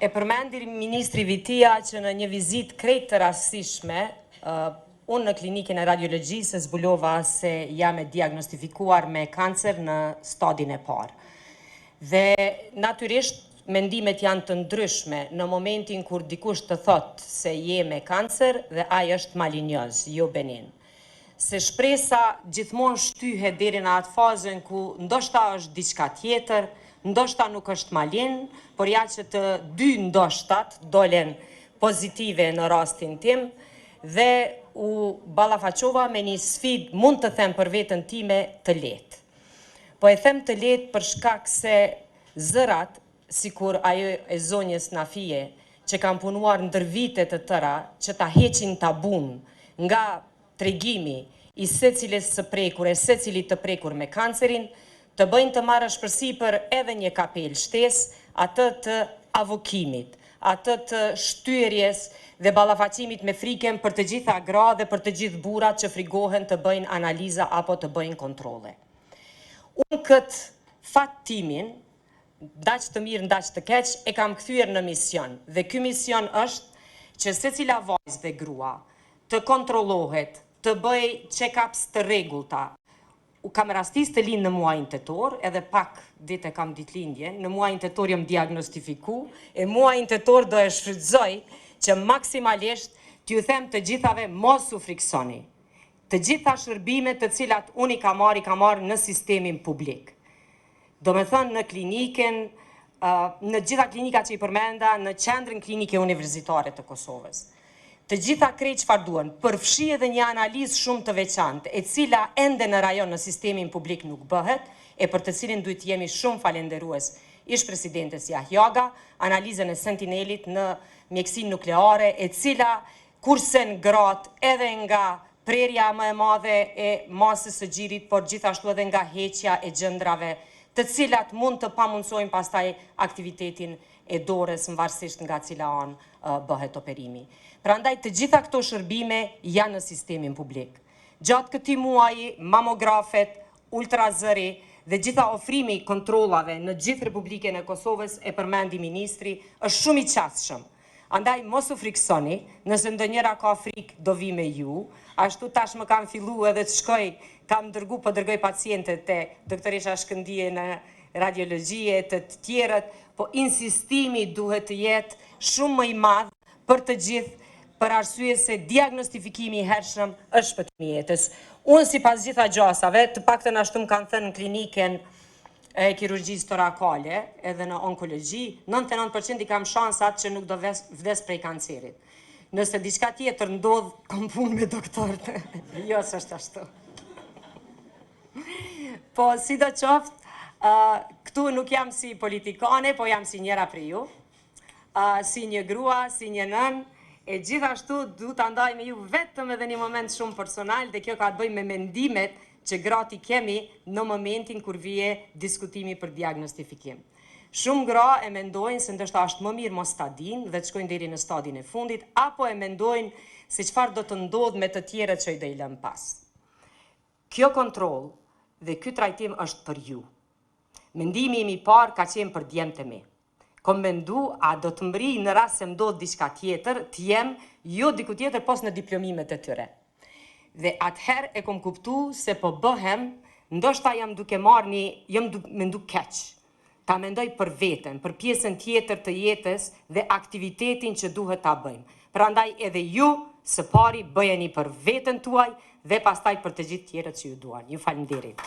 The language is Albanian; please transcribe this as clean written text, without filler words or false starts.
E përmendir Ministri Vitia që në një vizit krejt të rastishme, unë në klinikën e radiologjisë zbulova se jam e diagnostifikuar me kancer në stadin e parë. Dhe natyrisht mendimet janë të ndryshme në momentin kur dikush të thotë se je me kancer dhe ai është malinjoz, jo benin. Se shpresa gjithmonë shtyhet deri në atë fazën ku ndoshta është diçka tjetër, ndoshta nuk është malin, por ja që të dy ndoshtat dolen pozitive në rastin tim dhe u ballafaqova me një sfidë, mund të them për veten time, të lehtë. Po e them të lehtë për shkak se zërat, sikur ajo e zonjës Nafie, që kam punuar ndër vite të tëra, që ta heqin tabun nga tregimi i secilës së prekur e secilit të prekur me kancerin, të bëjnë të marrësh përsipër edhe një kapel shtesë, atë të avokimit, atë të shtyerjes dhe ballafaqimit me frikën për të gjitha gra dhe për të gjithë burrat që frigohen të bëjnë analiza apo të bëjnë kontrole. Unë këtë fat timin, ndaq të mirë, ndaq të keq, e kam kthyer në mision. Dhe ky mision është që secila vajzë dhe grua të kontrollohet, të bëj check-ups të rregullta. U kam rastis të lind në muajin tetor, edhe pak ditë kam ditëlindje, në muajin tetor jam diagnostifiku, e muajin tetor do e shfrytëzoj që maksimalisht t'ju them të gjithave mos u friksoni. Të gjitha shërbimet të cilat unë i kam marrë në sistemin publik. Do me thënë në klinikën, në gjitha klinikat që i përmenda, në qendrën klinike universitare të Kosovës. Të gjitha krejt çfarë duan, përfshi edhe një analizë shumë të veçantë, e cila ende në rajon në sistemin publik nuk bëhet, e për të cilin duhet jemi shumë falenderues ish presidentes Jahjaga, analizën e Sentinelit në mjekësinë nukleare, e cila kursen gratë edhe nga prerja më e madhe e masës së xhirit, por gjithashtu edhe nga heqja e gjendrave, të cilat mund të pamundsojnë pastaj aktivitetin e dorës në varësisht nga cila anë bëhet operimi. Prandaj të gjitha këto shërbime janë në sistemin publik. Gjatë këtij muaji, mamografet, ultrazëri dhe gjitha ofrimi kontrollave në gjithë Republikën e Kosovës, e përmendi ministri, është shumë i qasshëm. Andaj mos u friksoni, nëse ndonjëra ka frikë do vi me ju, ashtu tash më kam fillu edhe të shkoj, kam dërgoj pacientët te doktoresha Shkëndije në radiologjie, të tjerët, po insistimi duhet të jetë shumë më i madh për të gjithë, për arsye se diagnostifikimi i hershëm është shpëtimi i jetës. Unë sipas gjitha gjasave, të paktën ashtu më kanë thënë në klinikën e kirurgjisë torakale, edhe në onkologji, 99% i kam shansat që nuk do vdes prej kancerit. Nëse diçka tjetër ndodh, kam punë me doktorët. Jo, s'është ashtu. Po, sidoqoftë, këtu nuk jam si politikane, po jam si njëra prej ju, si një grua, si një nën, e gjithashtu du të ndaj me ju vetëm edhe një moment shumë personal, dhe kjo ka të bëj me mendimet që gratë i kemi në momentin kur vije diskutimi për diagnostifikim. Shumë gra e mendojnë se ndoshta është më mirë mos ta dinë dhe të shkojnë deri në stadin e fundit, apo e mendojnë se çfarë do të ndodh me të tjerët që i do i lëm pas. Kjo kontroll dhe ky trajtim është për ju. Mendimi im i parë ka qenë për djemtë e mi. Kom mendu, a do të mbri në rast se ndodh diçka tjetër, të jem jo diku tjetër pos në diplomimet e tyre. Dhe atëherë e kom kuptu se po bëhem, ndoshta jam duke marrë jam mendu keq. Ta mendoj për veten, për pjesën tjetër të jetës dhe aktivitetin që duhet ta bëjmë. Prandaj edhe ju, së pari, bëjeni për veten tuaj dhe pastaj për të gjithë tjerët që ju duan. Ju falenderit.